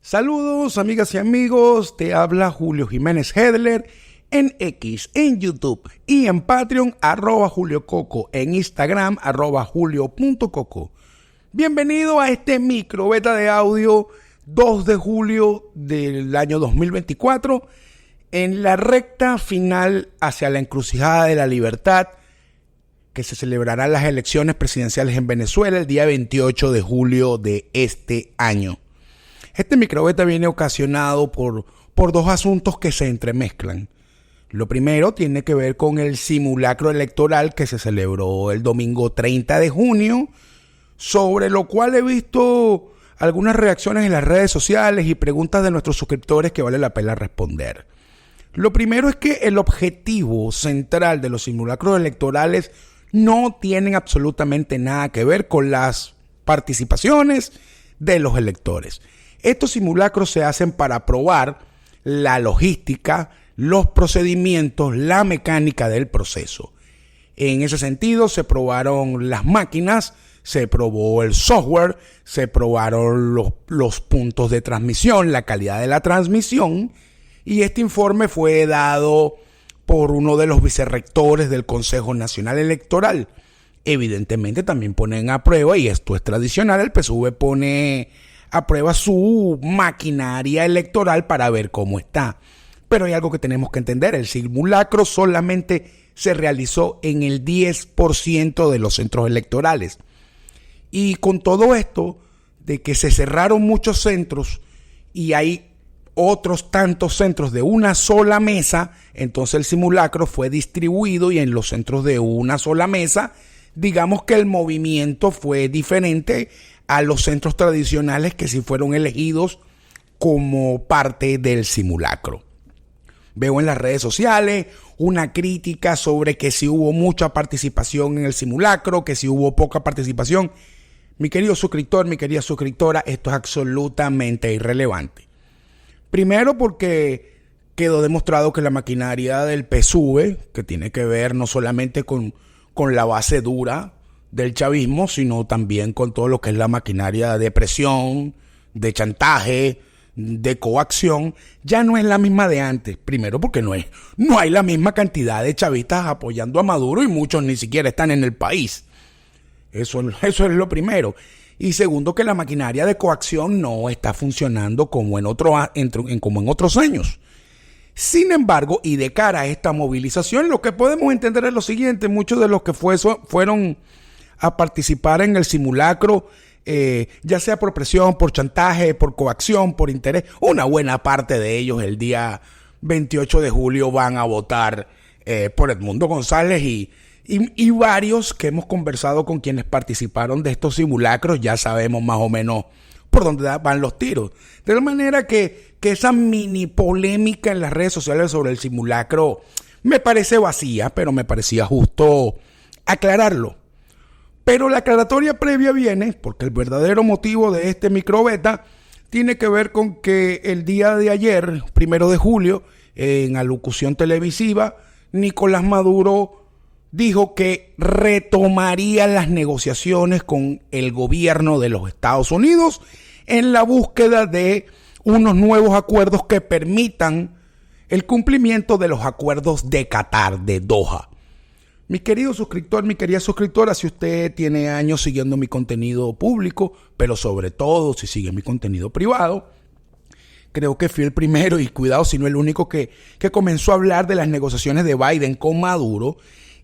Saludos amigas y amigos, te habla Julio Jiménez Hedler en X, en YouTube y en Patreon @JulioCoco, en Instagram @Julio.coco. Bienvenido a este micro beta de audio 2 de julio del año 2024 en la recta final hacia la encrucijada de la libertad que se celebrarán las elecciones presidenciales en Venezuela el día 28 de julio de este año. Este microbeta viene ocasionado por dos asuntos que se entremezclan. Lo primero tiene que ver con el simulacro electoral que se celebró el domingo 30 de junio, sobre lo cual he visto algunas reacciones en las redes sociales y preguntas de nuestros suscriptores que vale la pena responder. Lo primero es que el objetivo central de los simulacros electorales no tienen absolutamente nada que ver con las participaciones de los electores. Estos simulacros se hacen para probar la logística, los procedimientos, la mecánica del proceso. En ese sentido, se probaron las máquinas, se probó el software, se probaron los puntos de transmisión, la calidad de la transmisión, y este informe fue dado por uno de los vicerrectores del Consejo Nacional Electoral. Evidentemente también ponen a prueba, y esto es tradicional, el PSUV pone a prueba su maquinaria electoral para ver cómo está. Pero hay algo que tenemos que entender: el simulacro solamente se realizó en el 10% de los centros electorales. Y con todo esto de que se cerraron muchos centros y hay otros tantos centros de una sola mesa, entonces el simulacro fue distribuido, y en los centros de una sola mesa, digamos que el movimiento fue diferente a los centros tradicionales que sí fueron elegidos como parte del simulacro. Veo en las redes sociales una crítica sobre que si hubo mucha participación en el simulacro, que si hubo poca participación. Mi querido suscriptor, mi querida suscriptora, esto es absolutamente irrelevante. Primero porque quedó demostrado que la maquinaria del PSUV, que tiene que ver no solamente con la base dura del chavismo, sino también con todo lo que es la maquinaria de presión, de chantaje, de coacción, ya no es la misma de antes. Primero porque no hay la misma cantidad de chavistas apoyando a Maduro, y muchos ni siquiera están en el país. Eso es lo primero. Y segundo, que la maquinaria de coacción no está funcionando como en otros años. Sin embargo, y de cara a esta movilización, lo que podemos entender es lo siguiente: muchos de los que fueron a participar en el simulacro, ya sea por presión, por chantaje, por coacción, por interés, una buena parte de ellos el día 28 de julio van a votar por Edmundo González, y varios que hemos conversado con quienes participaron de estos simulacros ya sabemos más o menos por dónde van los tiros. De tal manera que esa mini polémica en las redes sociales sobre el simulacro me parece vacía, pero me parecía justo aclararlo. Pero la aclaratoria previa viene porque el verdadero motivo de este microbeta tiene que ver con que el día de ayer, 1 de julio, en alocución televisiva, Nicolás Maduro dijo que retomaría las negociaciones con el gobierno de los Estados Unidos en la búsqueda de unos nuevos acuerdos que permitan el cumplimiento de los acuerdos de Qatar, de Doha. Mi querido suscriptor, mi querida suscriptora, si usted tiene años siguiendo mi contenido público, pero sobre todo si sigue mi contenido privado, creo que fui el primero, y cuidado si no el único, que comenzó a hablar de las negociaciones de Biden con Maduro,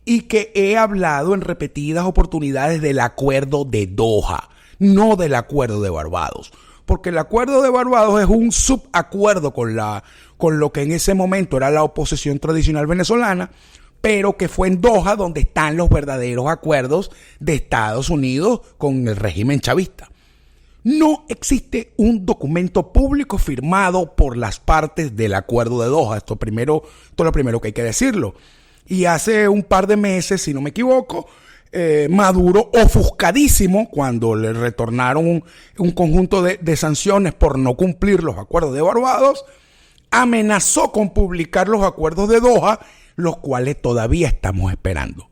y que he hablado en repetidas oportunidades del acuerdo de Doha, no del acuerdo de Barbados. Porque el acuerdo de Barbados es un subacuerdo con lo que en ese momento era la oposición tradicional venezolana, pero que fue en Doha donde están los verdaderos acuerdos de Estados Unidos con el régimen chavista. No existe un documento público firmado por las partes del acuerdo de Doha. Esto es lo primero que hay que decirlo. Y hace un par de meses, si no me equivoco, Maduro, ofuscadísimo, cuando le retornaron un conjunto de sanciones por no cumplir los acuerdos de Barbados, amenazó con publicar los acuerdos de Doha, los cuales todavía estamos esperando.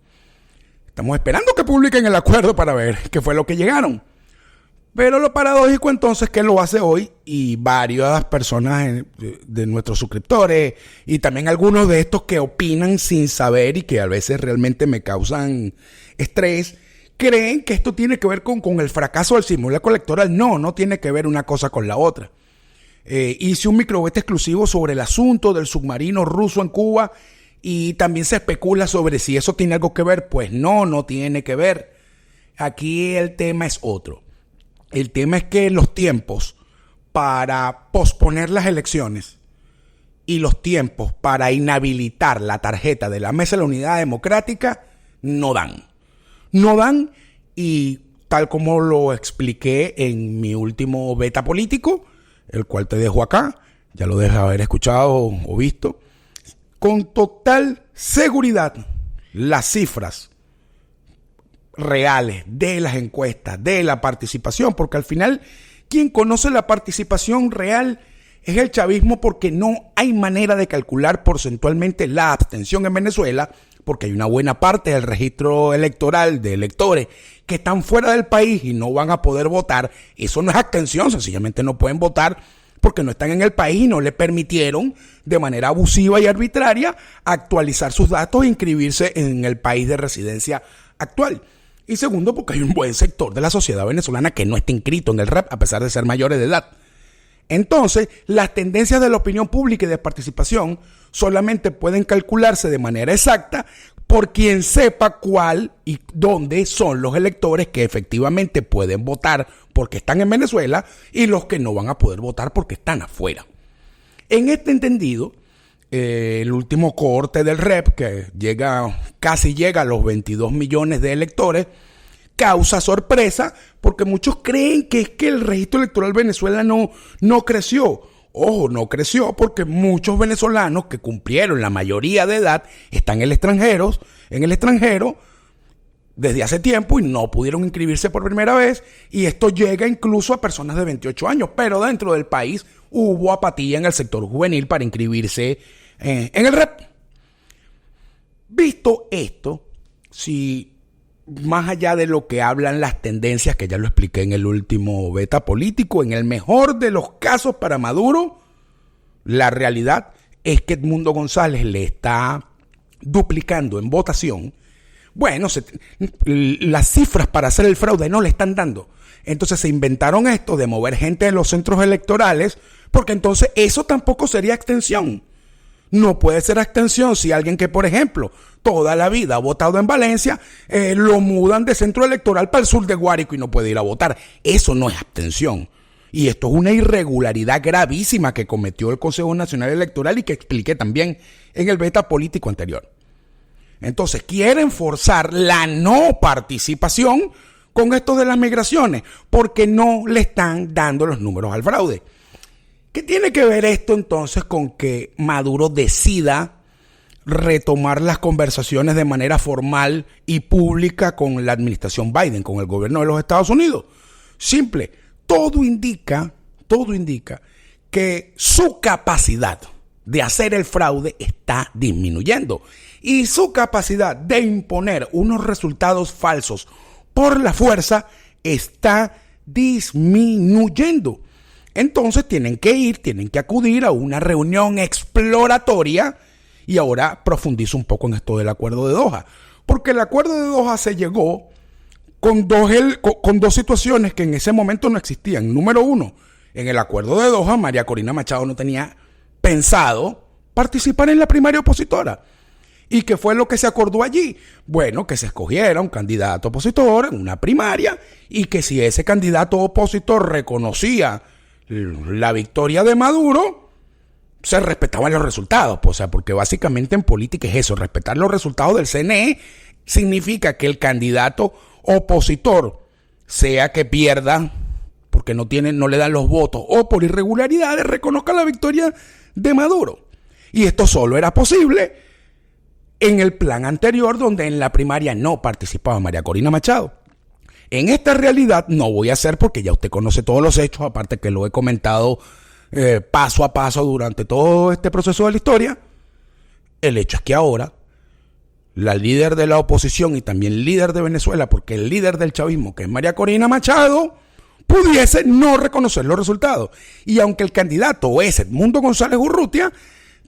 Estamos esperando que publiquen el acuerdo para ver qué fue lo que llegaron. Pero lo paradójico entonces es que lo hace hoy y varias personas de nuestros suscriptores y también algunos de estos que opinan sin saber y que a veces realmente me causan estrés, creen que esto tiene que ver con el fracaso del simulacro electoral. No, no tiene que ver una cosa con la otra. Hice un microbete exclusivo sobre el asunto del submarino ruso en Cuba y también se especula sobre si eso tiene algo que ver. Pues no, no tiene que ver. Aquí el tema es otro. El tema es que los tiempos para posponer las elecciones y los tiempos para inhabilitar la tarjeta de la Mesa de la Unidad Democrática no dan. No dan, y tal como lo expliqué en mi último beta político, el cual te dejo acá, ya lo debes haber escuchado o visto, con total seguridad las cifras reales de las encuestas, de la participación, porque al final quien conoce la participación real es el chavismo, porque no hay manera de calcular porcentualmente la abstención en Venezuela, porque hay una buena parte del registro electoral de electores que están fuera del país y no van a poder votar. Eso no es abstención, sencillamente no pueden votar porque no están en el país y no le permitieron de manera abusiva y arbitraria actualizar sus datos e inscribirse en el país de residencia actual. Y segundo, porque hay un buen sector de la sociedad venezolana que no está inscrito en el REP a pesar de ser mayores de edad. Entonces, las tendencias de la opinión pública y de participación solamente pueden calcularse de manera exacta por quien sepa cuál y dónde son los electores que efectivamente pueden votar porque están en Venezuela y los que no van a poder votar porque están afuera. En este entendido, el último cohorte del REP, que casi llega a los 22 millones de electores, causa sorpresa porque muchos creen que es que el registro electoral Venezuela no creció. Ojo, no creció porque muchos venezolanos que cumplieron la mayoría de edad están en el extranjero desde hace tiempo y no pudieron inscribirse por primera vez, y esto llega incluso a personas de 28 años, pero dentro del país hubo apatía en el sector juvenil para inscribirse en el REP. Visto esto, si más allá de lo que hablan las tendencias, que ya lo expliqué en el último beta político, en el mejor de los casos para Maduro, la realidad es que Edmundo González le está duplicando en votación. Bueno, las cifras para hacer el fraude no le están dando. Entonces se inventaron esto de mover gente de los centros electorales, porque entonces eso tampoco sería abstención. No puede ser abstención si alguien que, por ejemplo, toda la vida ha votado en Valencia, lo mudan de centro electoral para el sur de Guárico y no puede ir a votar. Eso no es abstención. Y esto es una irregularidad gravísima que cometió el Consejo Nacional Electoral y que expliqué también en el beta político anterior. Entonces, quieren forzar la no participación con esto de las migraciones, porque no le están dando los números al fraude. ¿Qué tiene que ver esto entonces con que Maduro decida retomar las conversaciones de manera formal y pública con la administración Biden, con el gobierno de los Estados Unidos? Simple, todo indica que su capacidad de hacer el fraude está disminuyendo y su capacidad de imponer unos resultados falsos por la fuerza está disminuyendo. Entonces tienen que acudir a una reunión exploratoria, y ahora profundizo un poco en esto del acuerdo de Doha, porque el acuerdo de Doha se llegó con dos situaciones que en ese momento no existían. Número uno, en el acuerdo de Doha, María Corina Machado no tenía pensado participar en la primaria opositora. ¿Y qué fue lo que se acordó allí? Bueno, que se escogiera un candidato opositor en una primaria y que si ese candidato opositor reconocía la victoria de Maduro, se respetaban los resultados. O sea, porque básicamente en política es eso, respetar los resultados del CNE significa que el candidato opositor, sea que pierda porque no le dan los votos o por irregularidades, reconozca la victoria de Maduro. Y esto solo era posible en el plan anterior, donde en la primaria no participaba María Corina Machado. En esta realidad no voy a hacer, porque ya usted conoce todos los hechos, aparte que lo he comentado paso a paso durante todo este proceso de la historia. El hecho es que ahora la líder de la oposición y también líder de Venezuela, porque el líder del chavismo, que es María Corina Machado, pudiese no reconocer los resultados. Y aunque el candidato es Edmundo González Urrutia,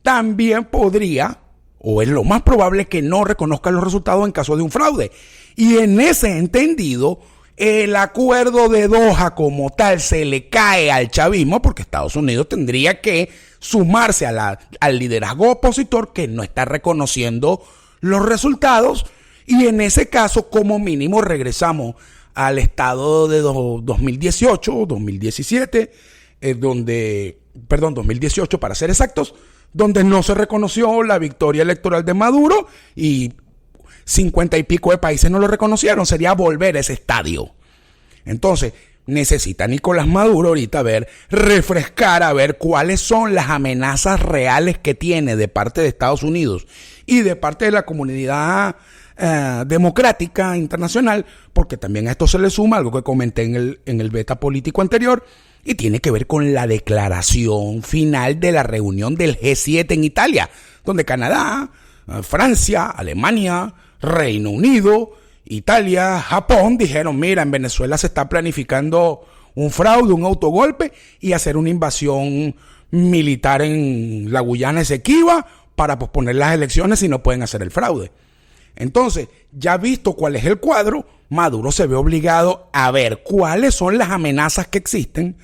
también podría, o es lo más probable, que no reconozca los resultados en caso de un fraude. Y en ese entendido, el acuerdo de Doha como tal se le cae al chavismo, porque Estados Unidos tendría que sumarse al liderazgo opositor que no está reconociendo los resultados, y en ese caso como mínimo regresamos al estado de 2018 o 2017, 2018 para ser exactos, donde no se reconoció la victoria electoral de Maduro y 50 y pico de países no lo reconocieron. Sería volver a ese estadio. Entonces, necesita Nicolás Maduro ahorita refrescar a ver cuáles son las amenazas reales que tiene de parte de Estados Unidos y de parte de la comunidad democrática internacional, porque también a esto se le suma algo que comenté en el beta político anterior, y tiene que ver con la declaración final de la reunión del G7 en Italia, donde Canadá, Francia, Alemania, Reino Unido, Italia, Japón dijeron: mira, en Venezuela se está planificando un fraude, un autogolpe y hacer una invasión militar en la Guyana Esequiba para posponer las elecciones si no pueden hacer el fraude. Entonces, ya visto cuál es el cuadro, Maduro se ve obligado a ver cuáles son las amenazas que existen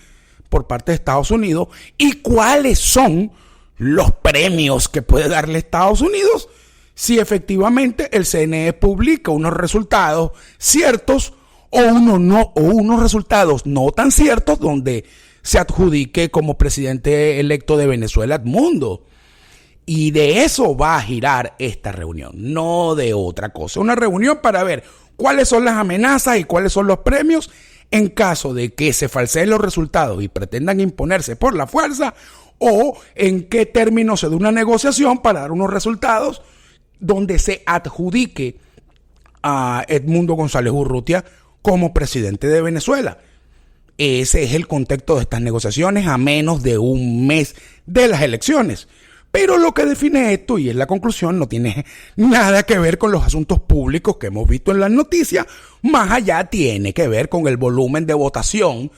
por parte de Estados Unidos y cuáles son los premios que puede darle Estados Unidos si efectivamente el CNE publica unos resultados ciertos o unos resultados no tan ciertos donde se adjudique como presidente electo de Venezuela Edmundo. Y de eso va a girar esta reunión, no de otra cosa. Una reunión para ver cuáles son las amenazas y cuáles son los premios en caso de que se falseen los resultados y pretendan imponerse por la fuerza, o en qué términos se dé una negociación para dar unos resultados donde se adjudique a Edmundo González Urrutia como presidente de Venezuela. Ese es el contexto de estas negociaciones a menos de un mes de las elecciones. Pero lo que define esto, y es la conclusión, no tiene nada que ver con los asuntos públicos que hemos visto en las noticias, más allá tiene que ver con el volumen de votación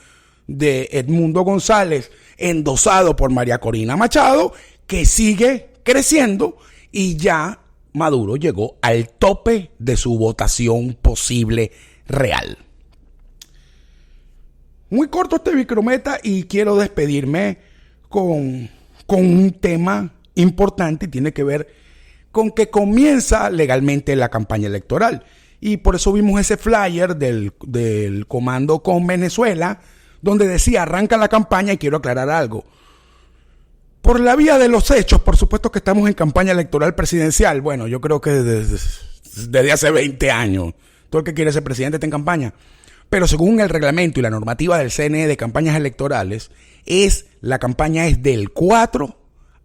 de Edmundo González endosado por María Corina Machado, que sigue creciendo, y ya Maduro llegó al tope de su votación posible real. Muy corto este Micrometa y quiero despedirme con un tema importante, y tiene que ver con que comienza legalmente la campaña electoral. Y por eso vimos ese flyer del Comando con Venezuela, donde decía: arranca la campaña. Y quiero aclarar algo. Por la vía de los hechos, por supuesto que estamos en campaña electoral presidencial. Bueno, yo creo que desde hace 20 años, todo el que quiere ser presidente está en campaña. Pero según el reglamento y la normativa del CNE de campañas electorales, la campaña es del 4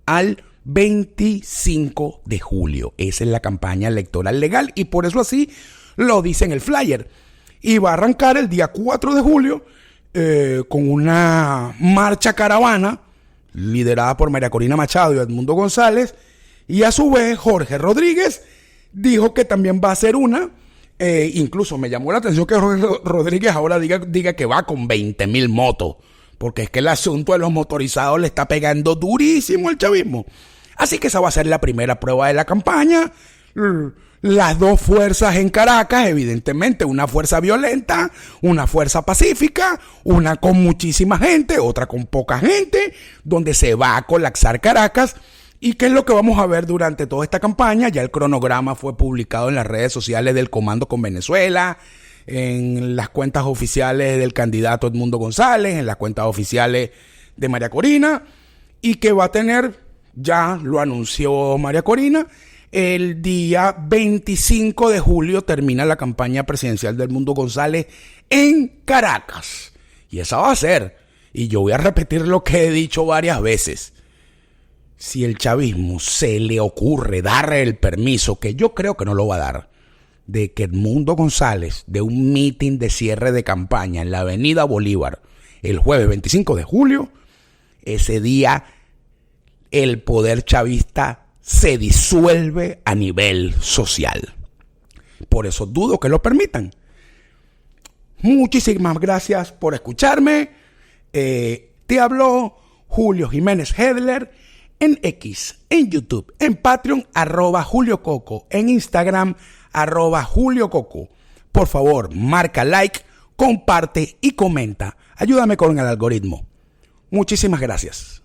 al 25 de julio. Esa es la campaña electoral legal, y por eso así lo dice en el flyer. Y va a arrancar el día 4 de julio con una marcha caravana liderada por María Corina Machado y Edmundo González, y a su vez Jorge Rodríguez dijo que también va a ser una. Incluso me llamó la atención que Jorge Rodríguez ahora diga que va con 20,000 motos, porque es que el asunto de los motorizados le está pegando durísimo al chavismo. Así que esa va a ser la primera prueba de la campaña. Las dos fuerzas en Caracas, evidentemente, una fuerza violenta, una fuerza pacífica, una con muchísima gente, otra con poca gente, donde se va a colapsar Caracas. ¿Y qué es lo que vamos a ver durante toda esta campaña? Ya el cronograma fue publicado en las redes sociales del Comando con Venezuela, en las cuentas oficiales del candidato Edmundo González, en las cuentas oficiales de María Corina, y que va a tener, ya lo anunció María Corina, el día 25 de julio termina la campaña presidencial de Edmundo González en Caracas. Y esa va a ser, y yo voy a repetir lo que he dicho varias veces: si el chavismo se le ocurre dar el permiso, que yo creo que no lo va a dar, de que Edmundo González dé un mitin de cierre de campaña en la Avenida Bolívar el jueves 25 de julio, ese día el poder chavista se disuelve a nivel social. Por eso dudo que lo permitan. Muchísimas gracias por escucharme. Te habló Julio Jiménez Hedler en X, en YouTube, en Patreon, @Julio Coco, en Instagram, @Julio Coco. Por favor, marca like, comparte y comenta. Ayúdame con el algoritmo. Muchísimas gracias.